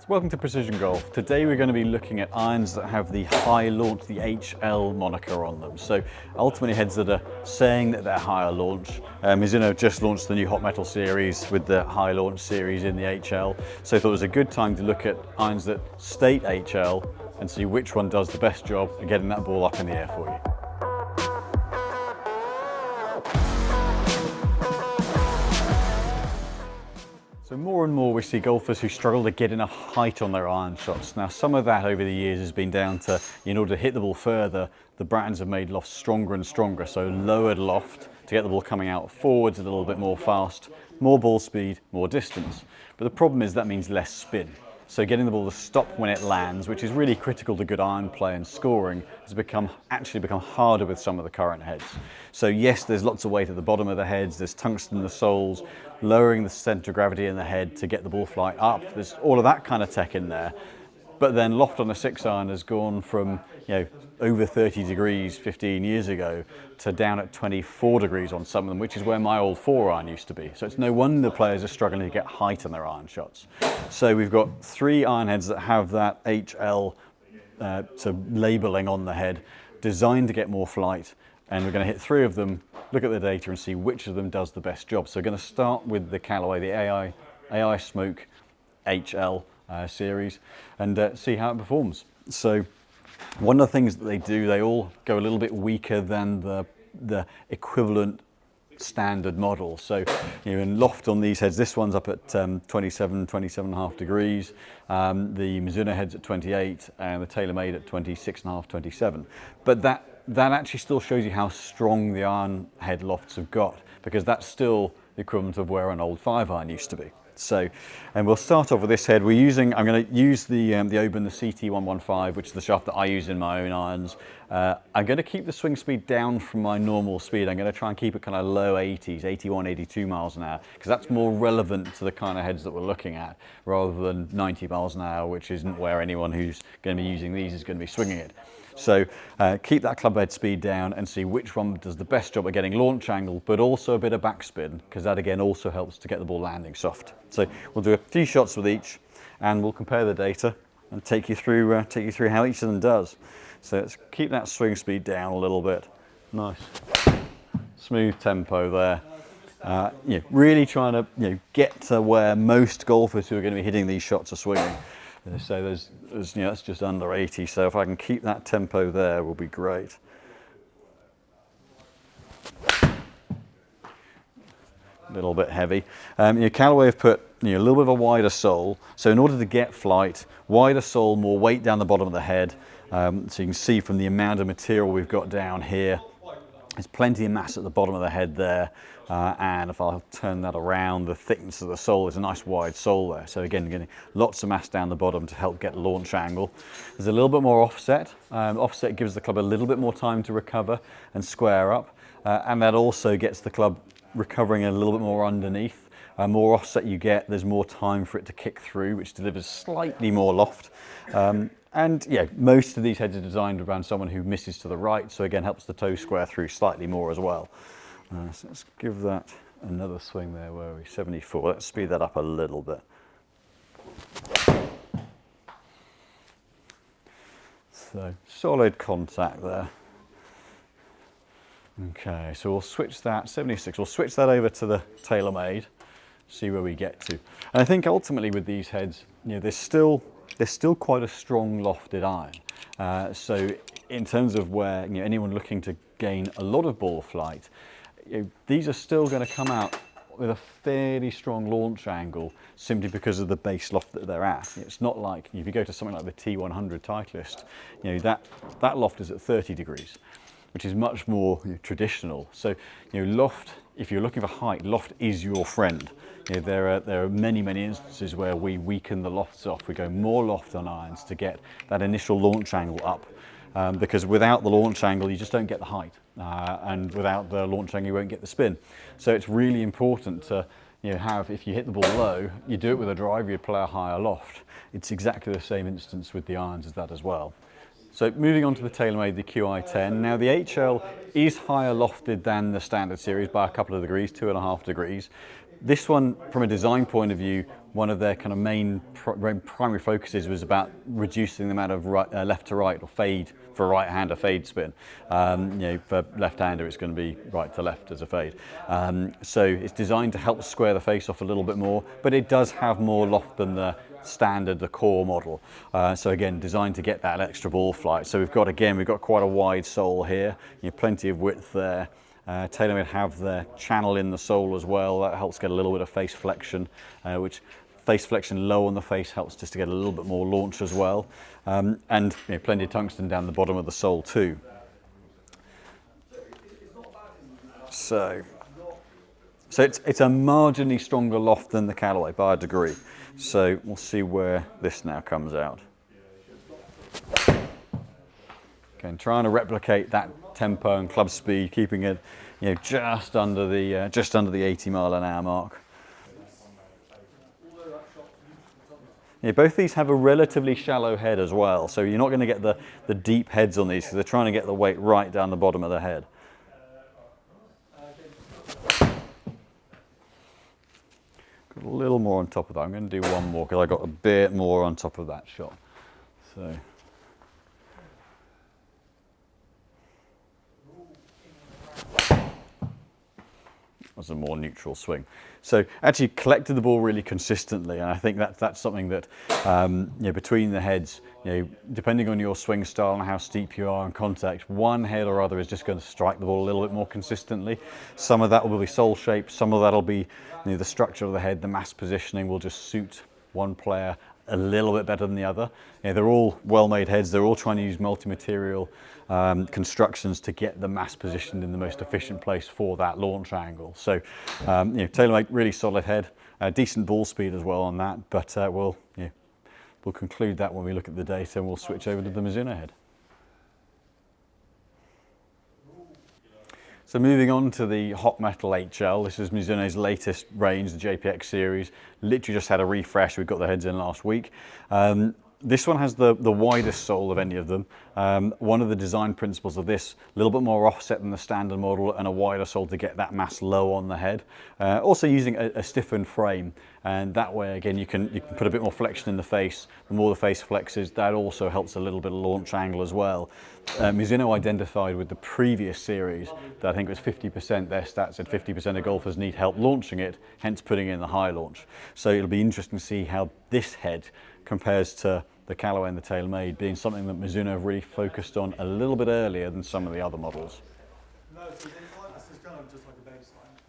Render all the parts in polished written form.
Welcome to Precision Golf. Today we're going to be looking at irons that have the high launch, the HL moniker on them. So ultimately heads that are saying that they're higher launch. Mizuno just launched the new hot metal series with the high launch series in the HL. So I thought it was a good time to look at irons that state HL and see which one does the best job of getting that ball up in the air for you. So more and more we see golfers who struggle to get enough height on their iron shots. Now some of that over the years has been down to, in order to hit the ball further, the brands have made lofts stronger and stronger, so lowered loft to get the ball coming out forwards a little bit more fast, more ball speed, more distance. But the problem is that means less spin. So getting the ball to stop when it lands, which is really critical to good iron play and scoring, has actually become harder with some of the current heads. So yes, there's lots of weight at the bottom of the heads, there's tungsten in the soles, lowering the center of gravity in the head to get the ball flight up. There's all of that kind of tech in there. But then loft on a 6-iron has gone from, over 30 degrees 15 years ago to down at 24 degrees on some of them, which is where my old 4-iron used to be. So it's no wonder players are struggling to get height on their iron shots. So we've got 3 iron heads that have that HL labeling on the head, designed to get more flight, and we're going to hit 3 of them, look at the data and see which of them does the best job. So we're going to start with the Callaway, the AI Smoke HL series, and see how it performs. So one of the things that they do, they all go a little bit weaker than the equivalent standard model. So in loft on these heads, this one's up at 27.5 degrees, the Mizuno head's at 28, and the TaylorMade at 26.5, 27. But that actually still shows you how strong the iron head lofts have got, because that's still the equivalent of where an old 5-iron used to be. So, and we'll start off with this head. I'm going to use the Oban, the CT115, which is the shaft that I use in my own irons. I'm going to keep the swing speed down from my normal speed. I'm going to try and keep it kind of low 80s, 81, 82 miles an hour, because that's more relevant to the kind of heads that we're looking at, rather than 90 miles an hour, which isn't where anyone who's going to be using these is going to be swinging it. So keep that club head speed down and see which one does the best job at getting launch angle, but also a bit of backspin, because that again also helps to get the ball landing soft. So we'll do a few shots with each, and we'll compare the data and take you through how each of them does. So let's keep that swing speed down a little bit. Nice, smooth tempo there. Really trying to get to where most golfers who are going to be hitting these shots are swinging. So there's that's just under 80, so if I can keep that tempo there, will be great. A little bit heavy. Callaway have put a little bit of a wider sole, so in order to get flight, wider sole, more weight down the bottom of the head. So you can see from the amount of material we've got down here, there's plenty of mass at the bottom of the head there, and if I'll turn that around, the thickness of the sole is a nice wide sole there. So again, getting lots of mass down the bottom to help get launch angle. There's a little bit more offset. Offset gives the club a little bit more time to recover and square up, and that also gets the club recovering a little bit more underneath. More offset you get, there's more time for it to kick through, which delivers slightly more loft. And most of these heads are designed around someone who misses to the right, so again helps the toe square through slightly more as well. So let's give that another swing there, where are we? 74. Let's speed that up a little bit. So solid contact there. Okay, so we'll switch that, 76, we'll switch that over to the TaylorMade, see where we get to. And I think ultimately with these heads, there's still quite a strong lofted iron. So in terms of where anyone looking to gain a lot of ball flight, these are still going to come out with a fairly strong launch angle, simply because of the base loft that they're at. It's not like if you go to something like the T100 Titleist, that loft is at 30 degrees, which is much more traditional. So loft, if you're looking for height, loft is your friend. There are many instances where we weaken the lofts off. We go more loft on irons to get that initial launch angle up, because without the launch angle you just don't get the height, and without the launch angle you won't get the spin. So it's really important to if you hit the ball low, you do it with a driver, you apply a higher loft. It's exactly the same instance with the irons as that as well. So moving on to the TaylorMade, the QI10. Now the HL is higher lofted than the standard series by a couple of degrees, 2.5 degrees, This one, from a design point of view, one of their kind of main primary focuses was about reducing the amount of left to right or fade for a right-hander fade spin. For left-hander, it's going to be right to left as a fade. So it's designed to help square the face off a little bit more, but it does have more loft than the standard, the core model. So again, designed to get that extra ball flight. So we've got quite a wide sole here, plenty of width there. TaylorMade have their channel in the sole as well. That helps get a little bit of face flexion, which face flexion low on the face helps just to get a little bit more launch as well. And plenty of tungsten down the bottom of the sole too. So it's a marginally stronger loft than the Callaway by a degree. So we'll see where this now comes out. Again, trying to replicate that tempo and club speed, keeping it just under the 80 mile an hour mark. Both these have a relatively shallow head as well, so you're not going to get the deep heads on these because they're trying to get the weight right down the bottom of the head. Got a little more on top of that. I'm going to do one more because I got a bit more on top of that shot. So. Was a more neutral swing. So actually collected the ball really consistently, and I think that's something that between the heads, depending on your swing style and how steep you are in contact, one head or other is just going to strike the ball a little bit more consistently. Some of that will be sole shape, some of that will be the structure of the head, the mass positioning will just suit one player a little bit better than the other. They're all well-made heads. They're all trying to use multi-material constructions to get the mass positioned in the most efficient place for that launch angle. So, TaylorMade really solid head, decent ball speed as well on that. But we'll conclude that when we look at the data, and we'll switch over to the Mizuno head. So moving on to the Hot Metal HL, this is Mizuno's latest range, the JPX series. Literally just had a refresh, we got the heads in last week. This one has the widest sole of any of them. One of the design principles of this, a little bit more offset than the standard model and a wider sole to get that mass low on the head. Also using a stiffened frame, and that way again you can put a bit more flexion in the face. The more the face flexes, that also helps a little bit of launch angle as well. Mizuno identified with the previous series that I think it was 50%, their stats said 50% of golfers need help launching it, hence putting in the high launch. So it'll be interesting to see how this head compares to the Callaway and the TaylorMade, being something that Mizuno have really focused on a little bit earlier than some of the other models.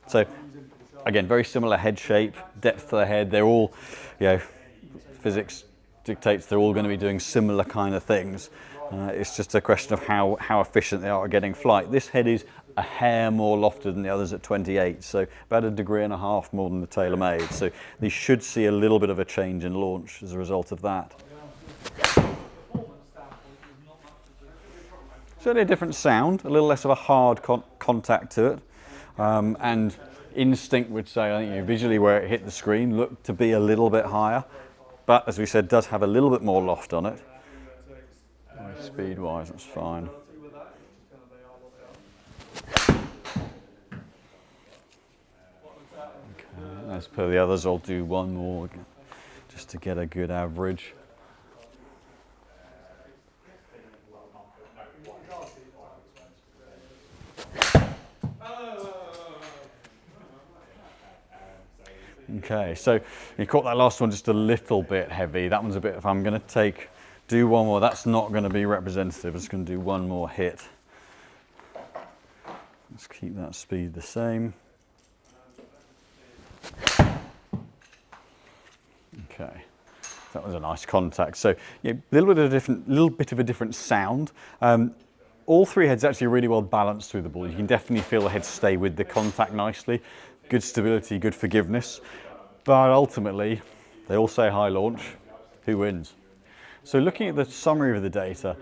So again, very similar head shape, depth to the head. They're all, physics dictates they're all going to be doing similar kind of things. It's just a question of how efficient they are at getting flight. This head is a hair more lofted than the others at 28, so about 1.5 degrees more than the TaylorMade. So they should see a little bit of a change in launch as a result of that. Certainly a different sound, a little less of a hard contact to it, and instinct would say, I think visually where it hit the screen looked to be a little bit higher, but as we said, does have a little bit more loft on it. Speed wise, that's fine. Okay, as per the others, I'll do one more just to get a good average. Okay, so you caught that last one just a little bit heavy. That one's a bit, if I'm going to do one more, that's not going to be representative. I'm just going to do one more hit. Let's keep that speed the same. Okay, that was a nice contact. So a little bit of a different sound. All three heads actually really well balanced through the ball. You can definitely feel the head stay with the contact nicely. Good stability, good forgiveness. But ultimately, they all say high launch. Who wins? So looking at the summary of the data,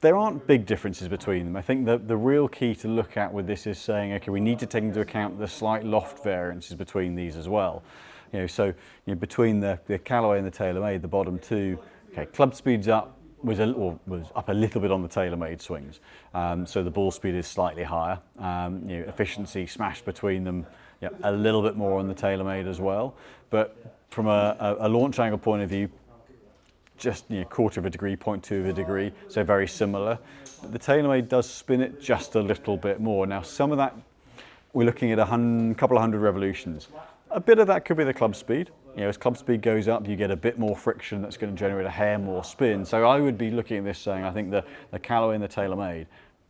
there aren't big differences between them. I think the real key to look at with this is saying, okay, we need to take into account the slight loft variances between these as well. Between the Callaway and the TaylorMade, the bottom two, okay, club speed's up, was up a little bit on the TaylorMade swings. So the ball speed is slightly higher. Efficiency smashed between them, Yeah, a little bit more on the TaylorMade as well, but from a launch angle point of view, just quarter of a degree, 0.2 of a degree, so very similar. But the TaylorMade does spin it just a little bit more. Now some of that, we're looking at a couple of hundred revolutions. A bit of that could be the club speed. As club speed goes up, you get a bit more friction that's going to generate a hair more spin. So I would be looking at this saying, I think the Callaway and the TaylorMade,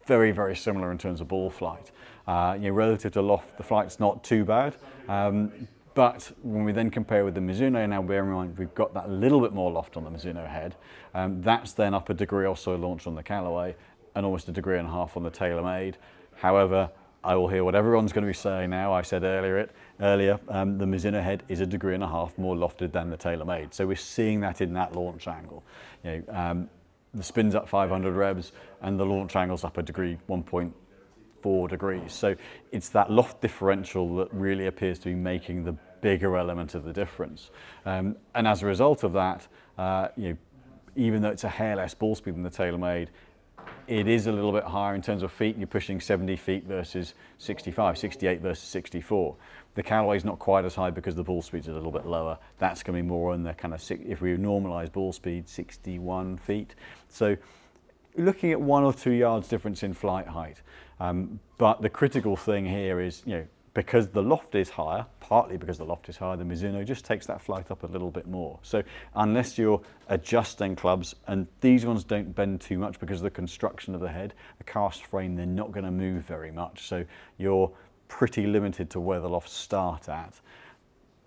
very, very similar in terms of ball flight. Relative to loft, the flight's not too bad. But when we then compare with the Mizuno, now bear in mind we've got that little bit more loft on the Mizuno head. That's then up a degree or so launched on the Callaway and almost a degree and a half on the TaylorMade. However, I will hear what everyone's going to be saying now. I said earlier, the Mizuno head is a degree and a half more lofted than the TaylorMade. So we're seeing that in that launch angle. The spin's up 500 revs and the launch angle's up a degree, 1.4 degrees. So it's that loft differential that really appears to be making the bigger element of the difference. And as a result of that, even though it's a hair less ball speed than the TaylorMade, it is a little bit higher in terms of feet. You're pushing 70 feet versus 65, 68 versus 64. The Callaway's not quite as high because the ball speed's a little bit lower. That's going to be more in the kind of, if we normalize ball speed, 61 feet. So you're looking at 1 or 2 yards difference in flight height. But the critical thing here is, because the loft is higher, partly because the loft is higher, the Mizuno just takes that flight up a little bit more. So unless you're adjusting clubs, and these ones don't bend too much because of the construction of the head, the cast frame, they're not going to move very much. So you're pretty limited to where the lofts start at.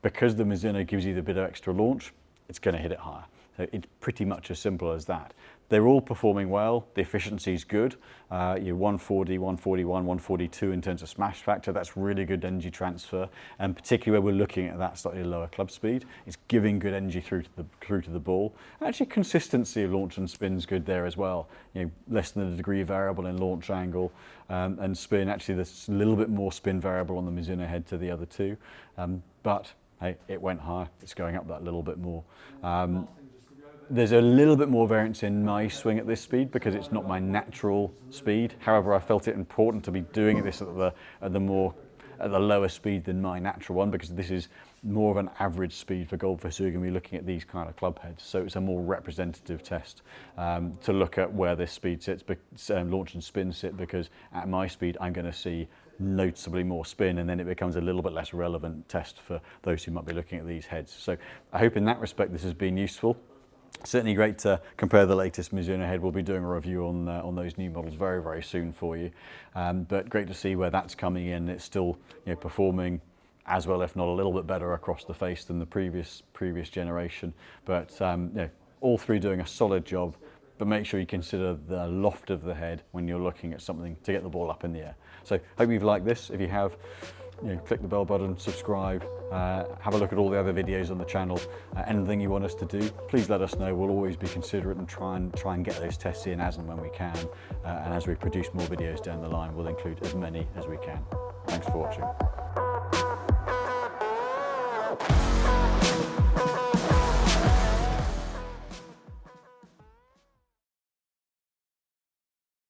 Because the Mizuno gives you the bit of extra launch, it's going to hit it higher. So it's pretty much as simple as that. They're all performing well. The efficiency is good. You're 140, 141, 142 in terms of smash factor. That's really good energy transfer, and particularly where we're looking at that slightly lower club speed, it's giving good energy through to the ball. Actually, consistency of launch and spin is good there as well. Less than a degree variable in launch angle and spin. Actually, there's a little bit more spin variable on the Mizuno head to the other two, but hey, it went higher. It's going up that little bit more. There's a little bit more variance in my swing at this speed because it's not my natural speed. However, I felt it important to be doing this at the lower speed than my natural one, because this is more of an average speed for golfers who are going to be looking at these kind of club heads. So it's a more representative test to look at where this speed sits, launch and spin sit, because at my speed I'm going to see noticeably more spin, and then it becomes a little bit less relevant test for those who might be looking at these heads. So I hope in that respect this has been useful. Certainly great to compare the latest Mizuno head. We'll be doing a review on those new models very, very soon for you. But great to see where that's coming in. It's still performing as well, if not a little bit better across the face than the previous generation. But all three doing a solid job. But make sure you consider the loft of the head when you're looking at something to get the ball up in the air. So hope you've liked this. If you have, click the bell button, subscribe, have a look at all the other videos on the channel. Anything you want us to do, please let us know. We'll always be considerate and try and get those tests in as and when we can. And as we produce more videos down the line, we'll include as many as we can. Thanks for watching.